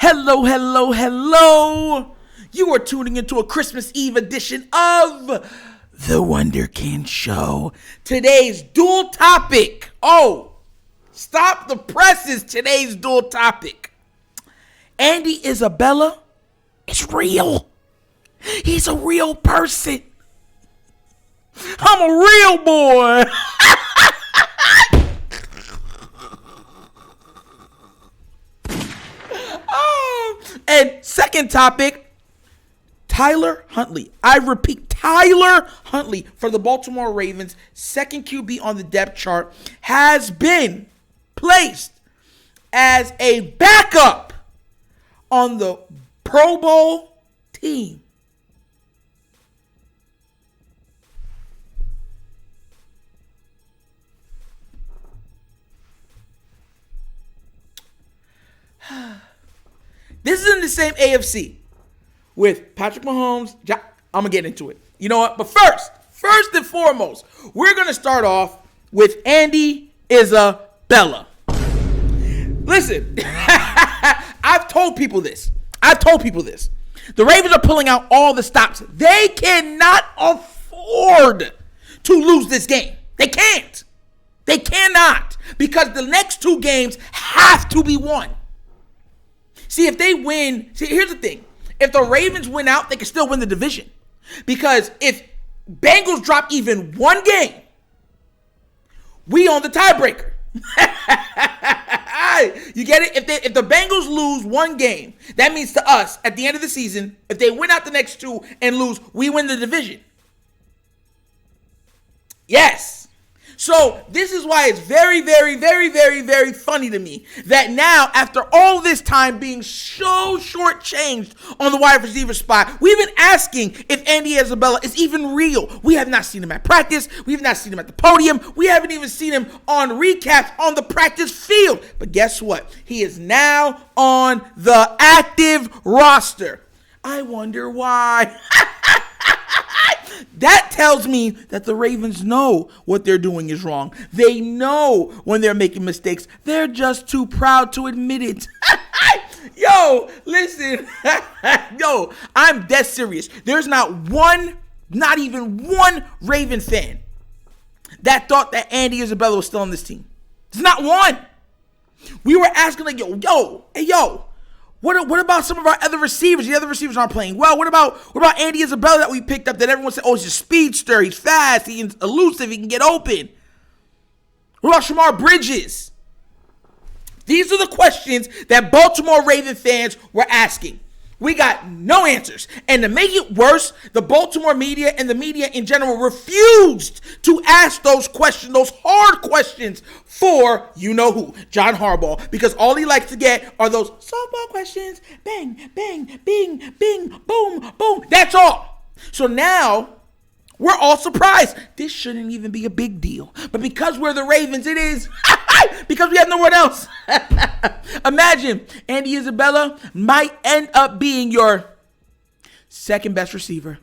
Hello, hello, hello. You are tuning into a Christmas Eve edition of the Wunderkind Show. Today's dual topic. Oh, stop the presses. Today's dual topic. Andy Isabella is real. He's a real person. I'm a real boy. And second topic, Tyler Huntley. I repeat, Tyler Huntley for the Baltimore Ravens, second QB on the depth chart, has been placed as a backup on the Pro Bowl team. This is in the same AFC with Patrick Mahomes. I'm going to get into it. You know what? But first and foremost, we're going to start off with Andy Isabella. Listen, I've told people this. The Ravens are pulling out all the stops. They cannot afford to lose this game. They can't. They cannot. Because the next two games have to be won. See, if they win, here's the thing. If the Ravens win out, they can still win the division. Because if Bengals drop even one game, we own the tiebreaker. You get it? If the Bengals lose one game, that means to us, at the end of the season, if they win out the next two and lose, we win the division. Yes. So this is why it's very, very, very, very, very funny to me that now, after all this time being so shortchanged on the wide receiver spot, we've been asking if Andy Isabella is even real. We have not seen him at practice. We have not seen him at the podium. We haven't even seen him on recaps on the practice field. But guess what? He is now on the active roster. I wonder why. That tells me that the Ravens know what they're doing is wrong. They know when they're making mistakes. They're just too proud to admit it. Yo, listen. Yo, I'm dead serious. There's not even one Raven fan that thought that Andy Isabella was still on this team. There's not one. We were asking like, yo. What about some of our other receivers? The other receivers aren't playing well. What about Andy Isabella that we picked up that everyone said, oh, he's a speedster, he's fast, he's elusive, he can get open? What about Shamar Bridges? These are the questions that Baltimore Raven fans were asking. We got no answers. And to make it worse, the Baltimore media and the media in general refused to ask those questions, those hard questions for you-know-who, John Harbaugh, because all he likes to get are those softball questions. Bang, bang, bing, bing, boom, boom. That's all. So now we're all surprised. This shouldn't even be a big deal. But because we're the Ravens, it is. Because we have no one else. Imagine Andy Isabella might end up being your second best receiver.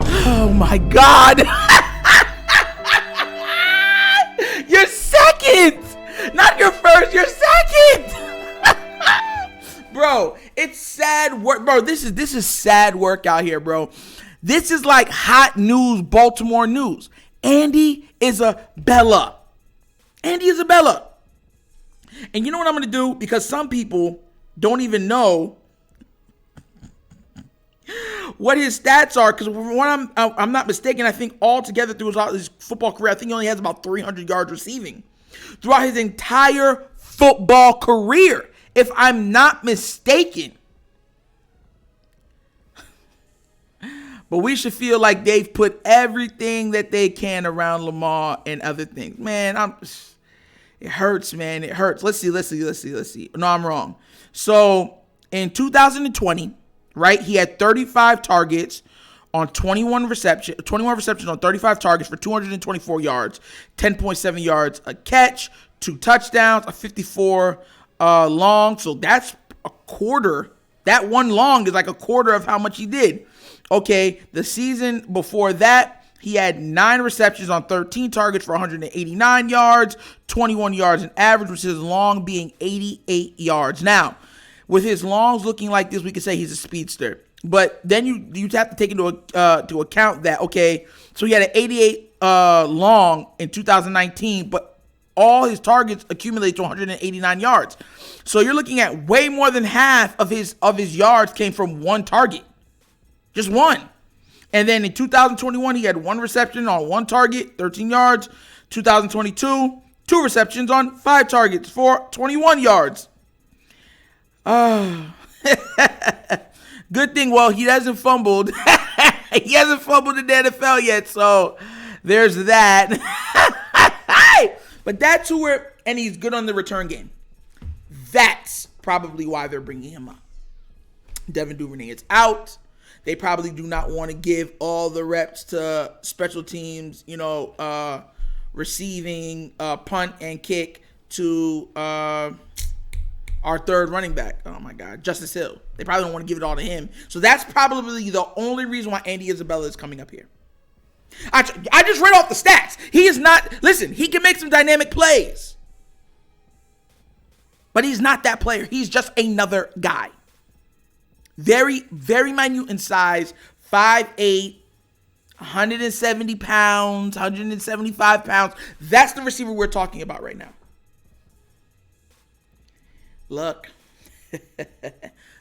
Oh my God. You're second. Not your first, you're second. Bro, it's sad work. Bro, this is sad work out here, bro. This is like hot news, Baltimore news. Andy Isabella. And you know what I'm going to do? Because some people don't even know what his stats are. Because when I'm not mistaken, I think altogether through his football career, I think he only has about 300 yards receiving. Throughout his entire football career, if I'm not mistaken. But we should feel like they've put everything that they can around Lamar and other things. Man, it hurts, man. It hurts. Let's see. No, I'm wrong. So in 2020, right, he had 35 targets on 21 receptions on 35 targets for 224 yards, 10.7 yards a catch, 2 touchdowns, a 54 long. So that's a quarter. That one long is like a quarter of how much he did. Okay, the season before that, He had 9 receptions on 13 targets for 189 yards, 21 yards in average, with his long being 88 yards. Now, with his longs looking like this, we could say he's a speedster. But then you have to take into account that, okay, so he had an 88 long in 2019, but all his targets accumulate to 189 yards. So you're looking at way more than half of his yards came from one target. Just one. And then in 2021, he had 1 reception on 1 target, 13 yards. 2022, 2 receptions on 5 targets for 21 yards. Good thing, well, he hasn't fumbled. He hasn't fumbled in the NFL yet, so there's that. But that's who and he's good on the return game. That's probably why they're bringing him up. Devin Duvernay is out. They probably do not want to give all the reps to special teams, receiving, punt, and kick to our third running back. Oh, my God. Justice Hill. They probably don't want to give it all to him. So that's probably the only reason why Andy Isabella is coming up here. I just read off the stats. He is not, listen, he can make some dynamic plays. But he's not that player. He's just another guy. Very, very minute in size, 5'8", 170 pounds, 175 pounds. That's the receiver we're talking about right now. Look,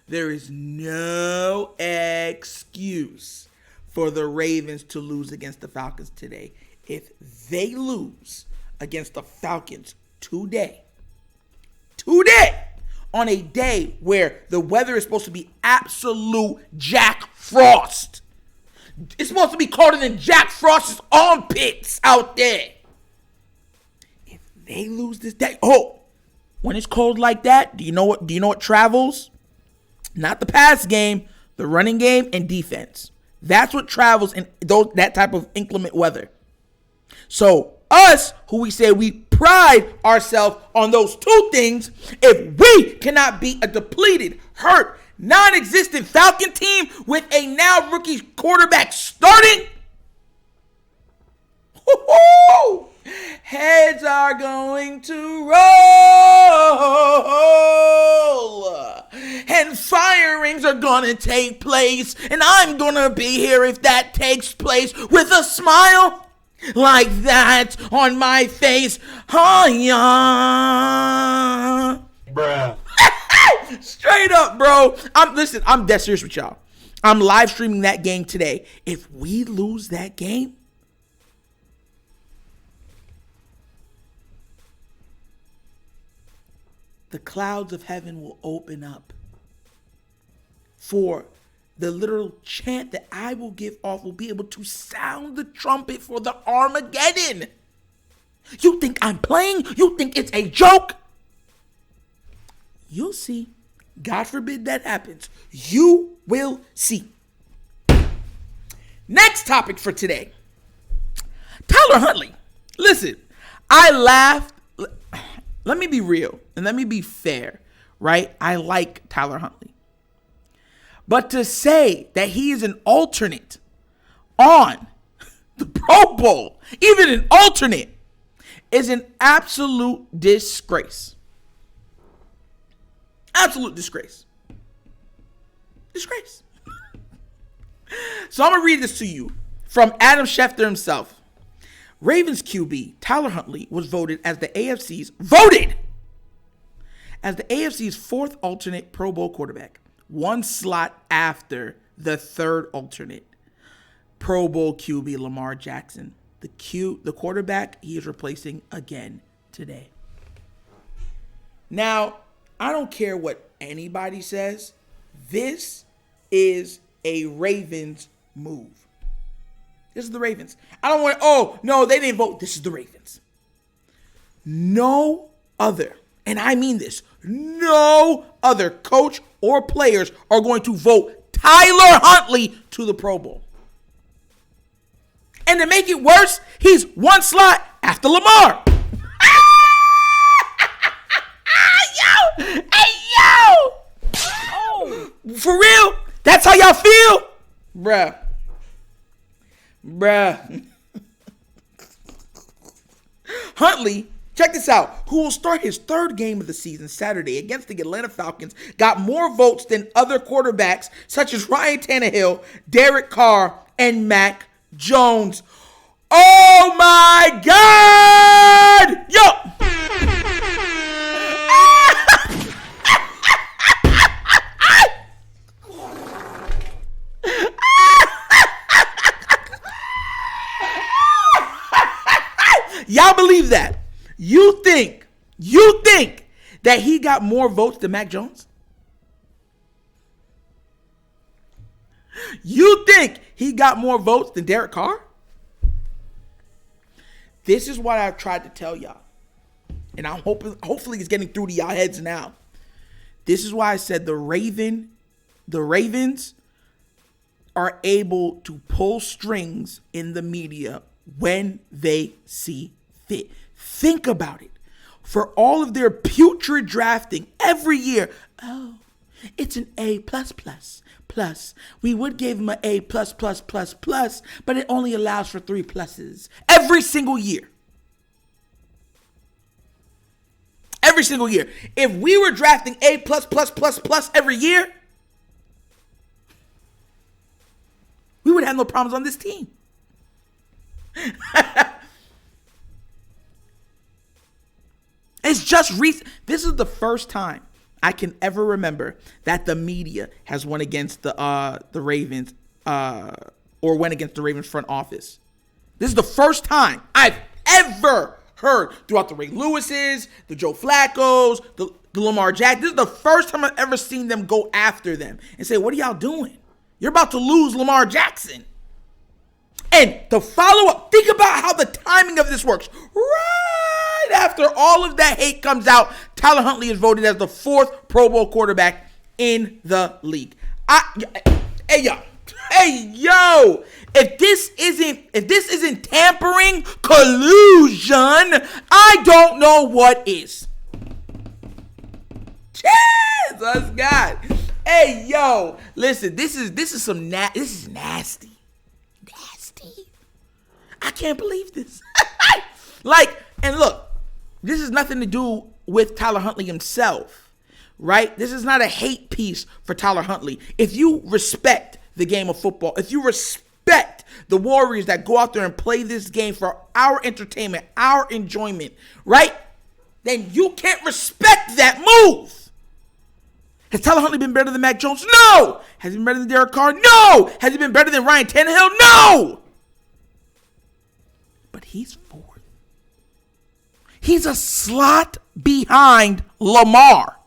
there is no excuse for the Ravens to lose against the Falcons today. If they lose against the Falcons today, on a day where the weather is supposed to be absolute Jack Frost. It's supposed to be colder than Jack Frost's armpits out there. If they lose this day, when it's cold like that, do you know what travels? Not the pass game, the running game and defense. That's what travels in that type of inclement weather. So us, who we say we pride ourselves on those two things, if we cannot beat a depleted, hurt, non-existent Falcon team with a now rookie quarterback starting, heads are going to roll and firings are going to take place, and I'm going to be here if that takes place with a smile like that on my face. Bruh. Straight up, bro. I'm dead serious with y'all. I'm live streaming that game today. If we lose that game, the clouds of heaven will open up for the literal chant that I will give off will be able to sound the trumpet for the Armageddon. You think I'm playing? You think it's a joke? You'll see. God forbid that happens. You will see. Next topic for today. Tyler Huntley. Listen, I laughed. Let me be real and let me be fair, right? I like Tyler Huntley. But to say that he is an alternate on the Pro Bowl, even an alternate, is an absolute disgrace. Absolute disgrace. Disgrace. So I'm going to read this to you from Adam Schefter himself. Ravens QB Tyler Huntley was voted as the AFC's fourth alternate Pro Bowl quarterback, one slot after the third alternate Pro Bowl QB Lamar Jackson. The quarterback he is replacing again today. Now, I don't care what anybody says. This is a Ravens move. This is the Ravens. I don't want, no, they didn't vote. This is the Ravens. No other, and I mean this, no other coach or players are going to vote Tyler Huntley to the Pro Bowl. And to make it worse, he's one slot after Lamar. For real? That's how y'all feel? Bruh. Huntley, check this out, who will start his third game of the season Saturday against the Atlanta Falcons, got more votes than other quarterbacks such as Ryan Tannehill, Derek Carr, and Mac Jones. Oh my God! Yo! Y'all believe that? You think that he got more votes than Mac Jones? You think he got more votes than Derek Carr? This is what I've tried to tell y'all. And I'm hopefully it's getting through to y'all heads now. This is why I said the Ravens are able to pull strings in the media when they see fit. Think about it. For all of their putrid drafting every year, oh, it's an A++. We would give him an A++++, but it only allows for 3 pluses every single year. Every single year. If we were drafting A++++ every year, we would have no problems on this team. It's just recent. This is the first time I can ever remember that the media has went against the Ravens or went against the Ravens front office. This is the first time I've ever heard throughout the Ray Lewises, the Joe Flaccos, the Lamar Jackson. This is the first time I've ever seen them go after them and say, what are y'all doing? You're about to lose Lamar Jackson. And to follow up, think about how the timing of this works. Right after all of that hate comes out, Tyler Huntley is voted as the 4th Pro Bowl quarterback in the league. Hey yo, if this isn't tampering, collusion, I don't know what is. Jesus God. Hey yo, listen, this is nasty. I can't believe this. And look, this has nothing to do with Tyler Huntley himself, right? This is not a hate piece for Tyler Huntley. If you respect the game of football, if you respect the Warriors that go out there and play this game for our entertainment, our enjoyment, right? Then you can't respect that move. Has Tyler Huntley been better than Mac Jones? No. Has he been better than Derek Carr? No. Has he been better than Ryan Tannehill? No. But he's 4th. He's a slot behind Lamar.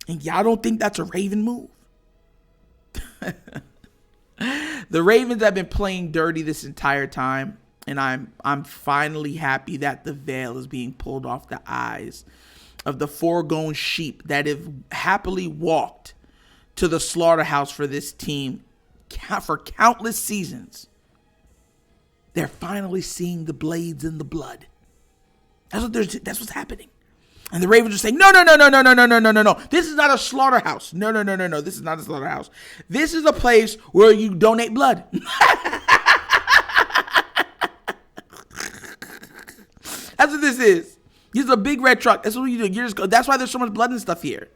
And y'all don't think that's a Raven move? The Ravens have been playing dirty this entire time, and I'm finally happy that the veil is being pulled off the eyes of the foregone sheep that have happily walked to the slaughterhouse for this team for countless seasons. They're finally seeing the blades in the blood. That's what's happening. And the Ravens are saying, no. This is not a slaughterhouse. No. This is not a slaughterhouse. This is a place where you donate blood. That's what this is. This is a big red truck. That's what you do. That's why there's so much blood and stuff here.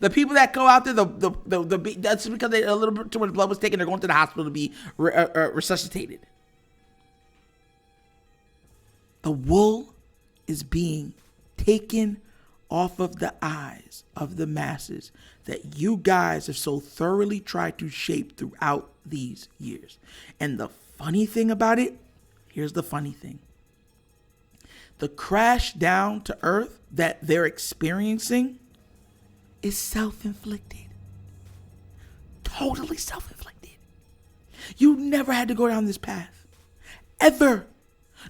The people that go out there, that's because a little bit too much blood was taken. They're going to the hospital to be resuscitated. The wool is being taken off of the eyes of the masses that you guys have so thoroughly tried to shape throughout these years. And the funny thing about it, here's the funny thing. The crash down to earth that they're experiencing is self-inflicted. Totally self-inflicted. You never had to go down this path. Ever.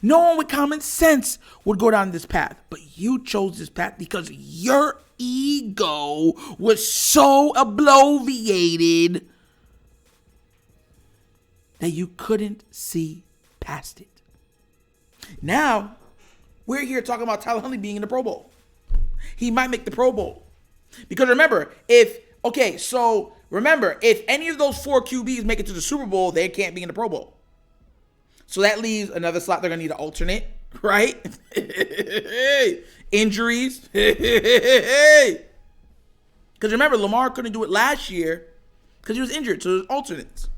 No one with common sense would go down this path. But you chose this path because your ego was so obliviated that you couldn't see past it. Now, we're here talking about Tyler Huntley being in the Pro Bowl. He might make the Pro Bowl. Because remember, if any of those 4 QBs make it to the Super Bowl, they can't be in the Pro Bowl. So that leaves another slot. They're going to need an alternate. right? Injuries. Because remember, Lamar couldn't do it last year because he was injured, so there's alternates.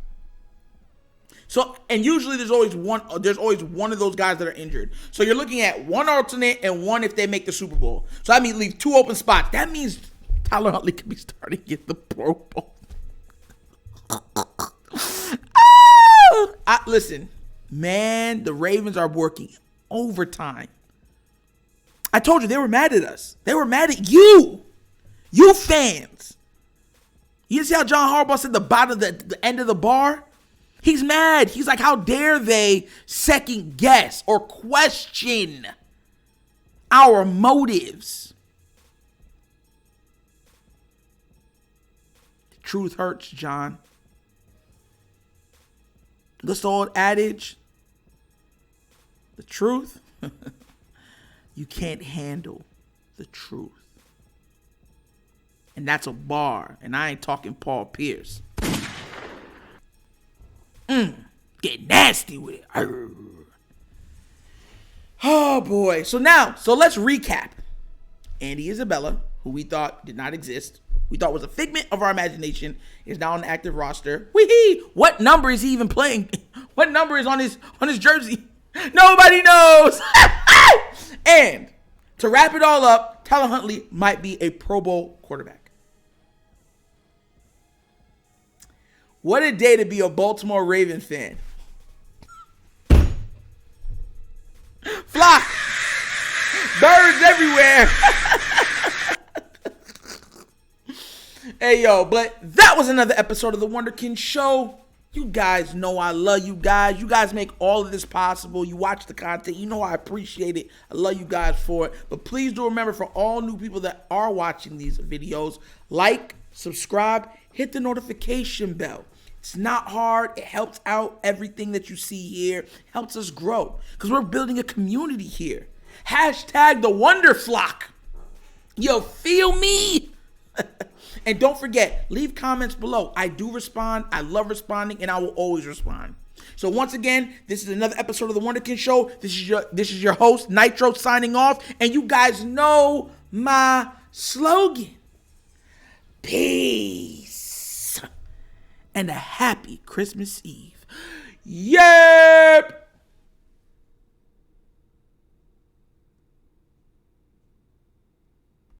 So, and usually there's always one of those guys that are injured. So you're looking at one alternate and one if they make the Super Bowl. So that means leave 2 open spots. That means Tyler Huntley could be starting in the Pro Bowl. Listen, man, the Ravens are working overtime. I told you they were mad at us. They were mad at you. You fans. You see how John Harbaugh said the bottom, the end of the bar? He's mad. He's like, how dare they second guess or question our motives? The truth hurts, John. What's the old adage? The truth? You can't handle the truth. And that's a bar. And I ain't talking Paul Pierce. Get nasty with it. Arr. Oh, boy. So let's recap. Andy Isabella, who we thought did not exist, we thought was a figment of our imagination, is now on the active roster. Wee-hee! What number is he even playing? What number is on his jersey? Nobody knows. And to wrap it all up, Tyler Huntley might be a Pro Bowl quarterback. What a day to be a Baltimore Raven fan. Flock. Birds everywhere. Hey, yo, but that was another episode of the Wunderkind Show. You guys know I love you guys. You guys make all of this possible. You watch the content. You know I appreciate it. I love you guys for it. But please do remember, for all new people that are watching these videos, like, subscribe, hit the notification bell. It's not hard. It helps out everything that you see here. It helps us grow because we're building a community here. Hashtag the Wonder Flock. Yo, feel me? And don't forget, leave comments below. I do respond. I love responding, and I will always respond. So once again, this is another episode of the Wunderkind Show. This is your host, Nitro, signing off. And you guys know my slogan. Peace. And a happy Christmas Eve. Yep.